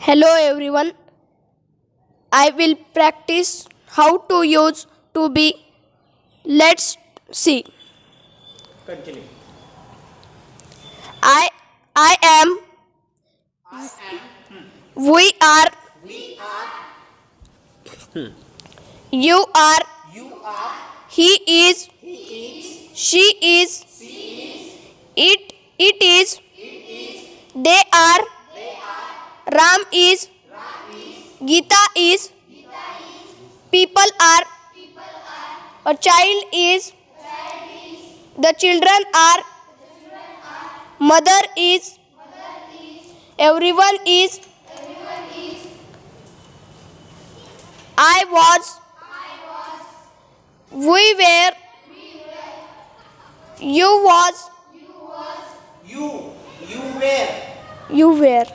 Hello everyone. I will practice how to use to be. Let's see. Continue. I am. We are. You are. He is. She is. It is. They are. Ram is. Gita is. People are. A child is. The children are. Mother is. Everyone is. I was. We were. You was. You were. You were.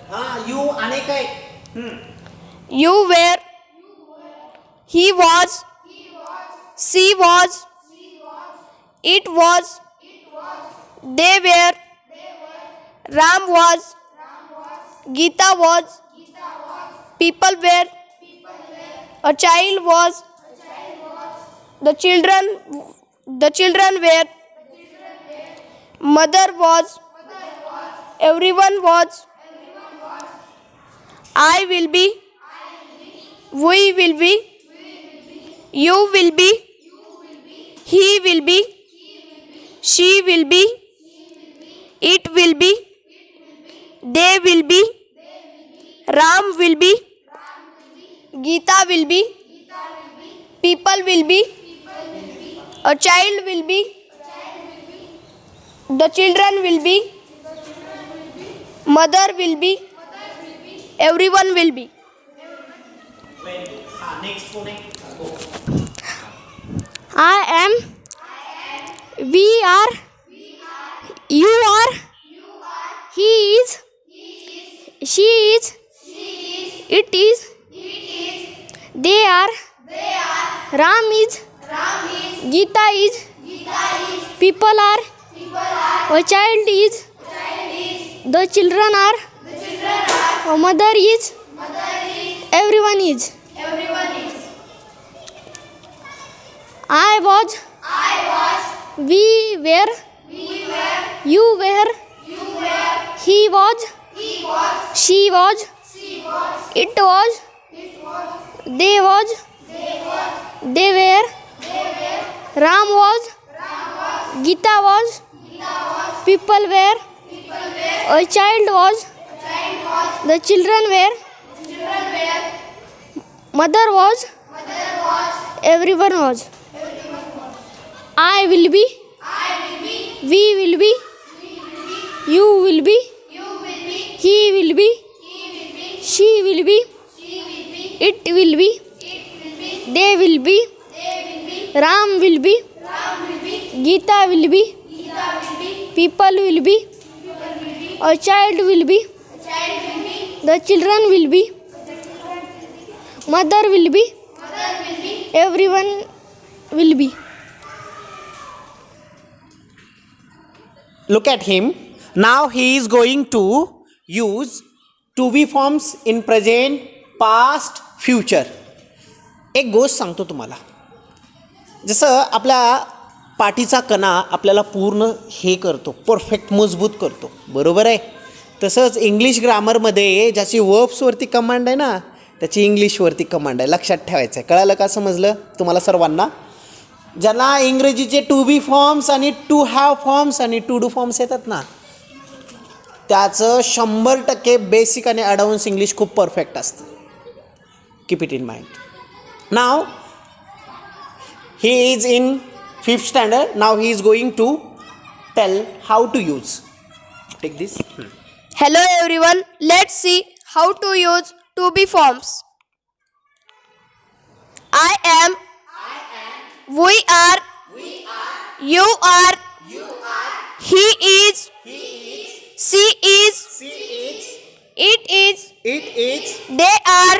You अनेक आहे. You were. He was. She was. It was. They were. Ram was. Gita was. People were. A child was. The children were. Mother was. Everyone was. I will be. We will be. You will be. He will be. She will be. It will be. They will be. Ram will be. Gita will be. People will be. A child will be. The children will be. Mother will be. Everyone will be. Next phone. I am. We are. You are. He is. She is. It is. They are. Ram is. Gita is. People are. A child is. The children are. A mother is. Everyone is. I was. We were. You were. He was. She was. It was. They was. They were. Ram was. Gita was. People were. A child was. The children were. Mother was. Everyone was. I will be. We will be. You will be. He will be. She will be. It will be. They will be. Ram will be. Gita will be. People will be. A child will be. The children will be. Mother will be. Everyone will be. Look at him. Now he is going to use to be forms in present, past, future. एक गोष्ट सांगतो तुम्हाला. जसं आपल्या पाठीचा कणा आपल्याला पूर्ण हे करतो, परफेक्ट मजबूत करतो, बरोबर आहे. तसंच इंग्लिश ग्रामरमध्ये ज्याची वर्ब्सवरती कमांड आहे ना, त्याची इंग्लिशवरती कमांड आहे. लक्षात ठेवायचं आहे. कळालं का? समजलं तुम्हाला सर्वांना? ज्याला इंग्रजीचे टू बी फॉर्म्स आणि टू हॅव फॉर्म्स आणि टू डू फॉर्म्स येतात ना, त्याचं 100% बेसिक आणि ॲडव्हान्स इंग्लिश खूप परफेक्ट असतं. Keep it in mind. Now he is in 5th standard. Now he is going to tell how to use. Take this. Hello everyone. Let's see how to use to be forms. I am. We are. You are. He is. She is. It is. They are.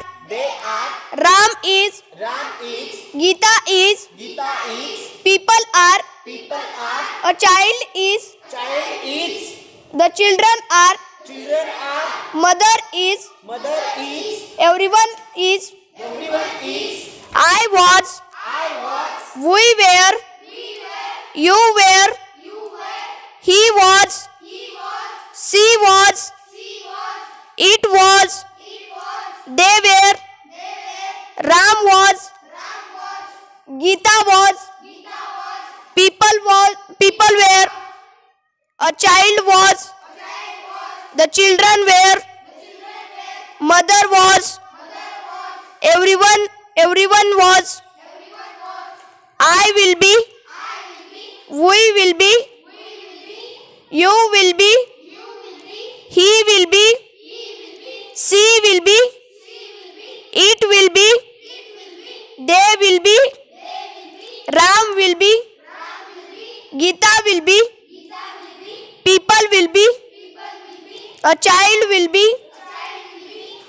Ram is. Gita is. People are. A child is. The children are. Mother is. Everyone is. I was. We were. You were. He was. She was. It was. They were. Ram was. Gita was. People were. A child was. The children were. Mother was. Everyone was. I will be. We will be. You will be. He will be. She will be. It will be. They will be. Ram will be. Gita will be. People will be. A child will be.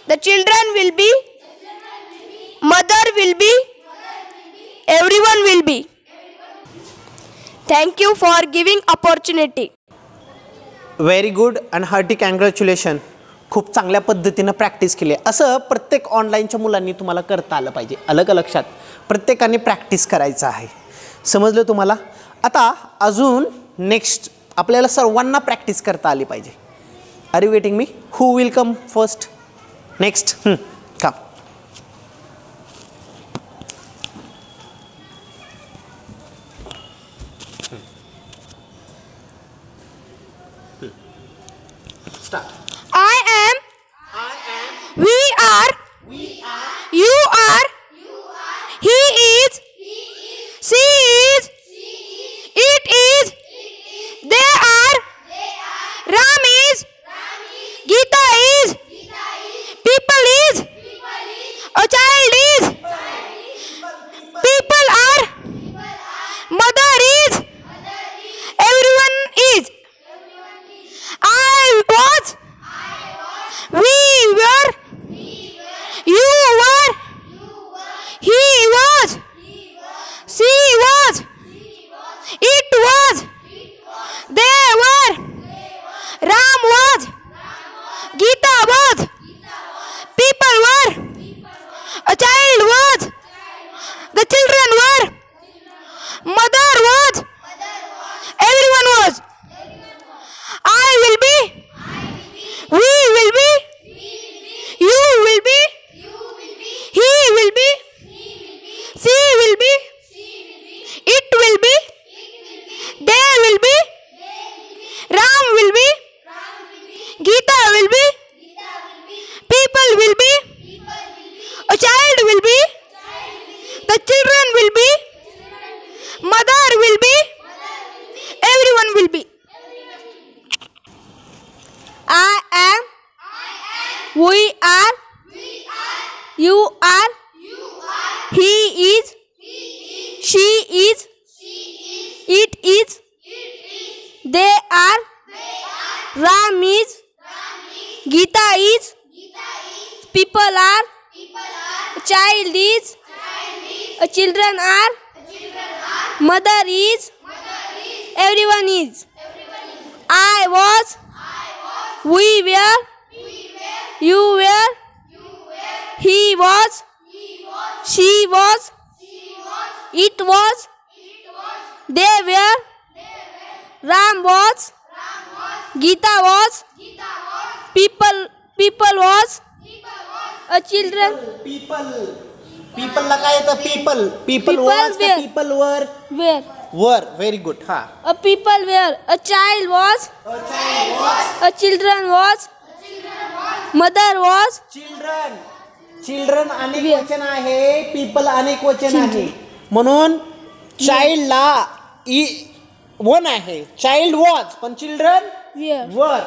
The children will be. Mother will be. Everyone will be. Thank you for giving opportunity. Very good आणि hearty congratulation. खूप चांगल्या पद्धतीनं practice केली. असं प्रत्येक ऑनलाईनच्या मुलांनी तुम्हाला करता आलं पाहिजे. आलं का लक्षात? प्रत्येकाने प्रॅक्टिस करायचं आहे. समजलं तुम्हाला? आता अजून नेक्स्ट आपल्याला सर्वांना प्रॅक्टिस करता आली पाहिजे. Are you waiting me? Who will come first? Next का I am. We are. You are. He is. She is. It is. They are. Ram is. Gita is. People is. A child is. People are. Mother is. Everyone is. I was. We were. You were. He was. She was. It was. They were. Ram was. Gita was. People were. A child was. The children were. Mother was. Everyone was. I will be. We will be. You will be. He will be. She will be. It will be. They will be. Ram will be. Gita will be. People will be. A child will be. The children will be. Mother will be. Everyone will be. I am. We are. You are. He is. She is. It is. They are. Ram is. Gita is. People are. A child is. A children are. Mother is. Everyone is. I was. We were. You were. He was. She was. It was. They were. Ram was. Gita was. People was. A children. पीपलला काय येतं? People was का people were? Were. Very good. हा. A people were. A child was. A children was. Mother was. Children अनेक वचन आहे, people अनेक वचन आहे, म्हणून चाइल्डला वन आहे. चाइल्ड वॉज पण चिल्ड्रन वर,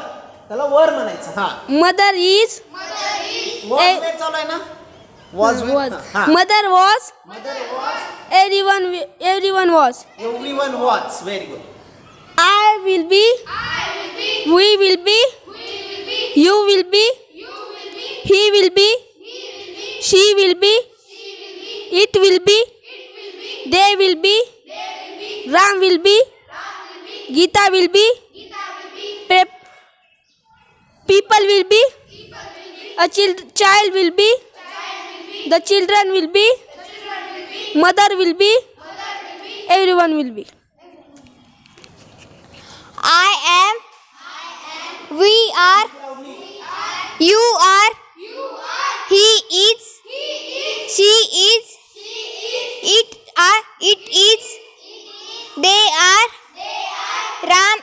त्याला वर म्हणायचं. हा. Mother is. वॉज वेर चालू आहे ना? Was. Mother was. Everyone was. Everyone was. Very good. I will be. We will be. You will be. He will be. She will be. It will be. They will be. Ram will be. Gita will be. People will be. A child will be. The children will be. Mother will be. Everyone will be. I am. We are. You are. He is. She is. It is. They are. Ram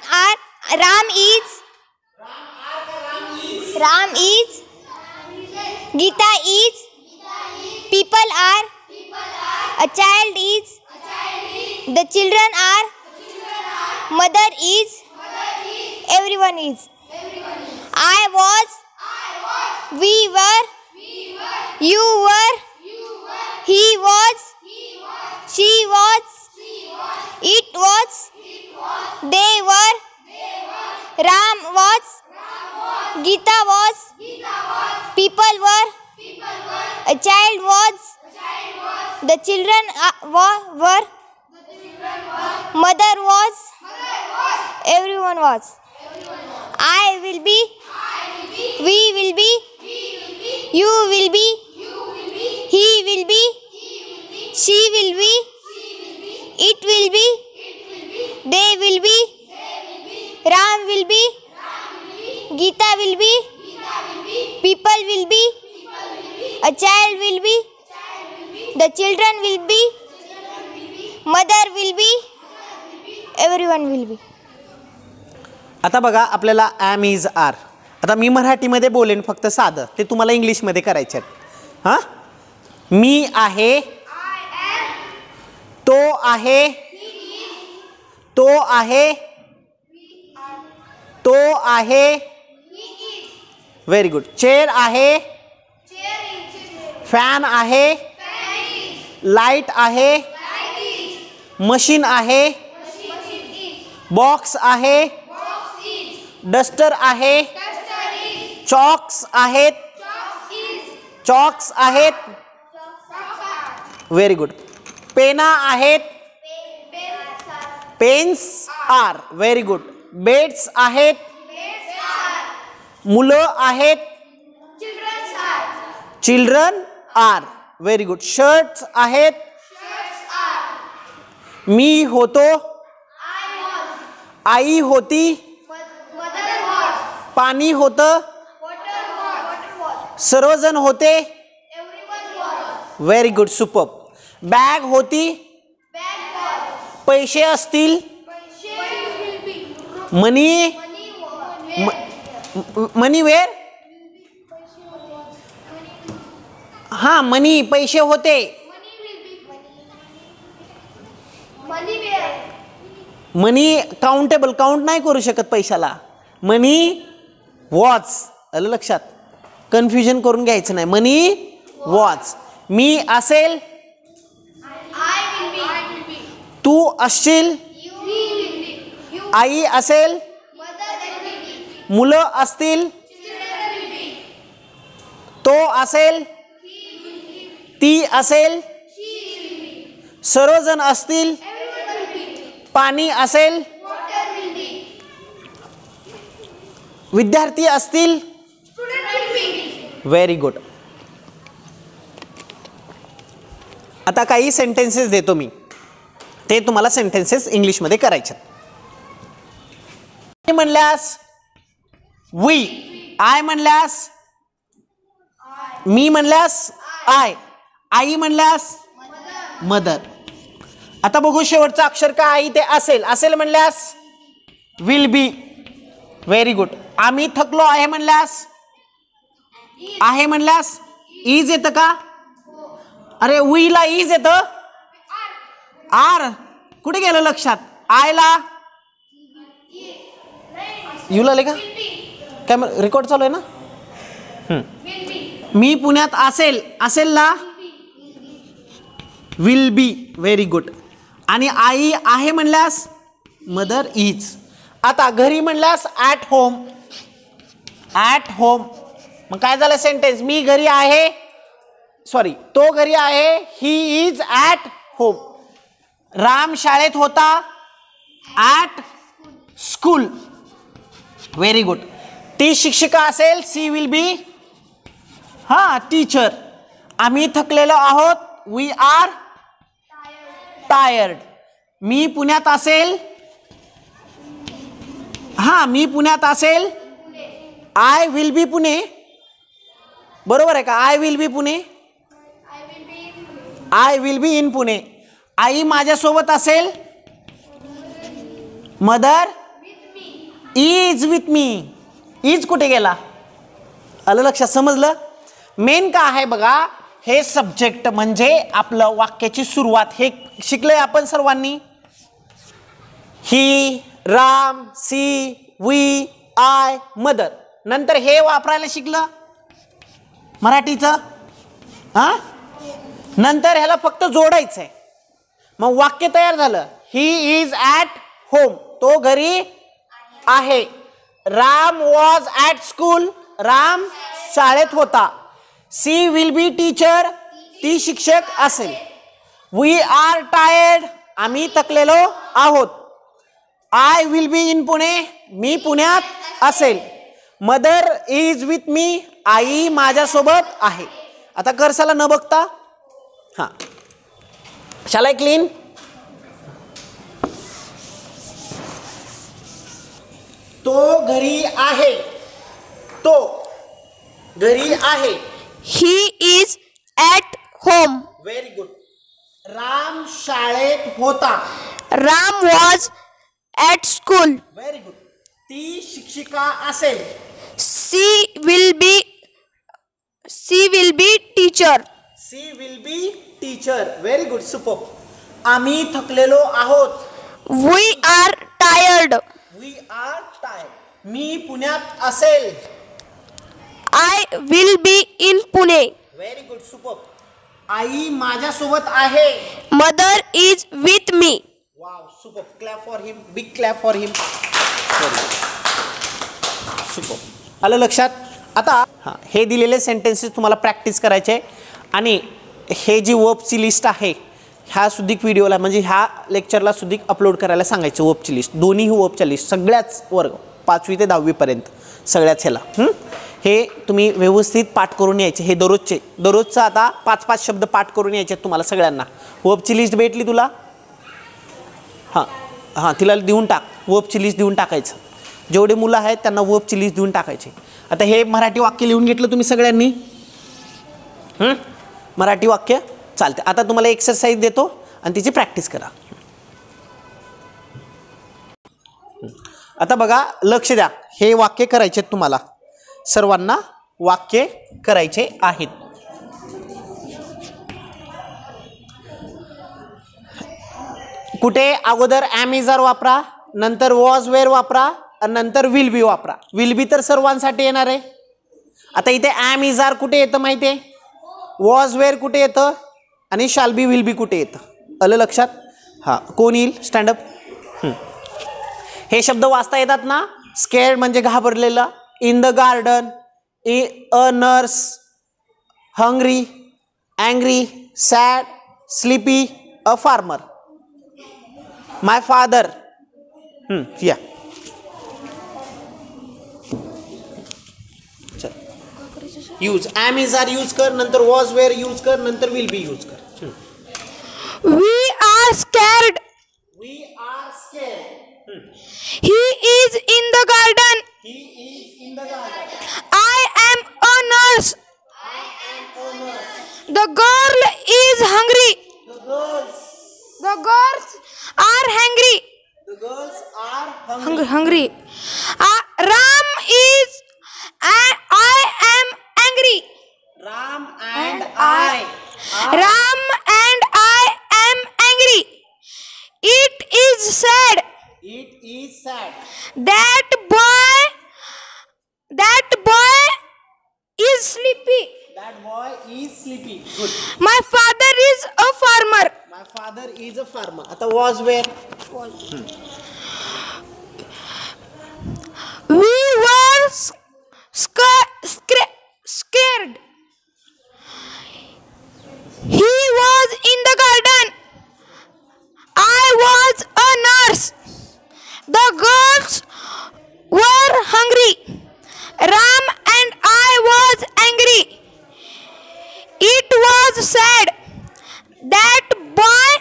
is. Gita is. People are. A child is. The children are. Mother is. Everyone is. I was. We were. You were. He was. She was. It was. They were. Ram was. Gita was. People were. A child was. The children were. Mother was. Everyone was. I will be. We will be. You will be. He will be. She will be. It will be. They will be. Ram will be. Gita will be. People will be. A child will be. The children will be. Mother will be. Everyone will be. आता बघा आपल्याला am is are. आता मी मराठीमध्ये बोलेन फक्त साधं, ते तुम्हाला इंग्लिशमध्ये करायचे आहेत. हां, मी आहे. तो आहे. तो आहे. तो आहे. Very good. चेअर आहे. फॅन आहे. लाईट आहे. मशीन आहे. बॉक्स आहे. डस्टर आहे. चॉक्स आहेत. चॉक्स आहेत. Very good. पेना आहेत. Pens are. Very good. Beds आहेत. मुलं आहेत. Children are. Very good. Shirts आहेत. मी होतो. आई होती. पाणी होतं. सर्वजण होते. Very good. सुपर. बॅग होती. पैसे असतील. मनी. Money where. हां, मनी पैसे होते. मनी काउंटेबल, काउंट नाही करू शकत पैशाला. Money watch. आलं लक्षात. कन्फ्युजन करून घ्यायचं नाही. Money watch. मी असेल. तू असशील. आई असेल. मुलं असतील. तो असेल. ती असेल. सर्वजण असतील. पाणी असेल. विद्यार्थी असतील. Very good. आता काही सेंटेन्सेस देतो मी, ते तुम्हाला सेंटेन्सेस इंग्लिशमध्ये करायचे. म्हणल्यास वी. आय म्हणल्यास मी. म्हणल्यास आय. आई म्हणल्यास मदर. आता बघू शेवटचं अक्षर काय आहे ते असेल. असेल म्हणल्यास विल बी. Very good. आम्ही थकलो आहे म्हणल्यास आहे. म्हणल्यास इज येतं का? अरे वीला इज येतं. आर कुठे गेलं लक्षात? आयला यू ला का? कॅमेरा रेकॉर्ड चालू आहे ना? मी पुण्यात असेल. असेलला विल बी. Very good. आणि आई आहे म्हणल्यास मदर इज. आता घरी म्हणल्यास ॲट होम. At home. मग काय झालं सेंटेन्स? मी घरी आहे. सॉरी, तो घरी आहे. ही इज ॲट होम. राम शाळेत होता. At school. Very good. ती शिक्षिका असेल. सी विल बी टीचर. आम्ही थकलेलो आहोत. We are tired. मी पुण्यात असेल. हा, मी पुण्यात असेल. I will be Pune. बरोबर आहे का? I will be Pune. I will be in Pune. आई माझ्यासोबत असेल. Mother is with me. Is कुठे गेला? आलं लक्षात? समजलं? मेन का आहे बघा, हे सब्जेक्ट म्हणजे आपलं वाक्याची सुरुवात. हे शिकलोय आपण सर्वांनी. ही, राम, सी, वी, आय, मदर. नंतर हे वापरायला शिकलं मराठीचं. हा, नंतर ह्याला फक्त जोडायचं आहे. मग वाक्य तयार झालं. He is at home. तो घरी आहे. Ram was at school. Ram शाळेत होता. She will be teacher. ती शिक्षक असेल. We are tired. आम्ही थकलेलो आहोत. I will be in Pune. मी पुण्यात असेल. Mother is with me. आई माझ्यासोबत आहे. आता कर्साला न बघता, हा, शाल आय क्लीन? तो घरी आहे. तो घरी आहे. He is at home. Very good. Ram शाळेत होता. Ram was at school. Very good. ती शिक्षिका असेल. She will be teacher. She will be teacher. Very good. Super. आम्ही थकलेलो आहोत. We are tired. We are tired. मी पुण्यात असेल. I will be in Pune. Very good. Super. आई माझ्यासोबत आहे. Mother is with me. Wow, super. Clap for him. Big clap for him. Super. आलं लक्षात? आता हां, हे दिलेले सेंटेन्सेस तुम्हाला प्रॅक्टिस करायचे. आणि हे जी वर्बची लिस्ट आहे, ह्या सुद्धिक व्हिडिओला म्हणजे ह्या लेक्चरला सुद्धिक अपलोड करायला सांगायचं. वर्बची लिस्ट, दोन्ही वर्बच्या लिस्ट, सगळ्याच वर्ग 5वी ते 10वी पर्यंत सगळ्याच ह्याला. हे तुम्ही व्यवस्थित पाठ करून यायचे. हे दररोजचं आता 5-5 शब्द पाठ करून यायचे तुम्हाला सगळ्यांना. वर्बची लिस्ट भेटली तुला? हां हां, तिला देऊन टाक. वर्बची लिस्ट देऊन टाकायचं. जेवढे मुलं आहेत त्यांना वर्बची लिस्ट देऊन टाकायचे. आता हे मराठी वाक्य लिहून घेतलं तुम्ही सगळ्यांनी. मराठी वाक्य चालते. आता तुम्हाला एक्सरसाइज देतो आणि तिची प्रॅक्टिस करा. आता बघा, लक्ष द्या. हे वाक्य करायचे आहेत तुम्हाला सर्वांना. वाक्य करायचे आहेत. कुठे अगोदर ॲम इज आर वापरा, नंतर वॉज वेअर वापरा आणि नंतर विल बी वापरा. विल बी तर सर्वांसाठी येणार आहे. आता इथे ॲम इज आर कुठे येतं माहिती आहे? वॉज वेअर कुठे येतं आणि शाल बी विल बी कुठे येतं? आलं लक्षात? हां, कोण येईल? स्टँडअप. हे शब्द वाचता येतात ना? स्केअर्ड म्हणजे घाबरलेला. In the garden, a nurse, hungry, angry, sad, sleepy, a farmer. My father. या use. Am is are use कर, नंतर वॉज वेअर यूज कर, नंतर विल बी यूज कर. We are scared. We are scared. He is in the garden. He is in the garden. I am a nurse. I am a nurse. The girl is hungry. The girls. The girls are hungry. The girls are hungry. Hungry. Ram is. I am angry. Ram and I. Ram and I am angry. It is sad. It is sad. That boy is sleepy. That boy is sleepy. Good. My father is a farmer. My father is a farmer. आता was where? We were scared. He was in the garden. I was a nurse. The girls were hungry. Ram and I was angry. It was was sad. That boy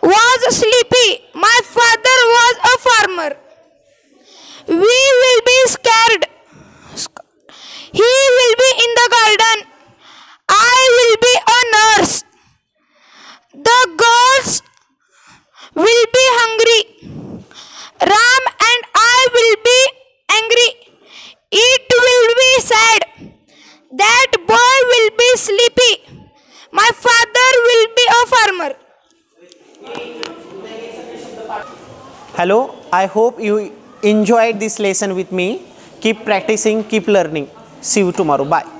was sleepy. My father was a farmer. We will be scared. He will be in the garden. I will be a nurse. The girls will be hungry. Ram and I will be angry. It will be sad. That boy will be sleepy. My father will be a farmer. Hello, I hope you enjoyed this lesson with me. Keep practicing, keep learning. See you tomorrow. Bye.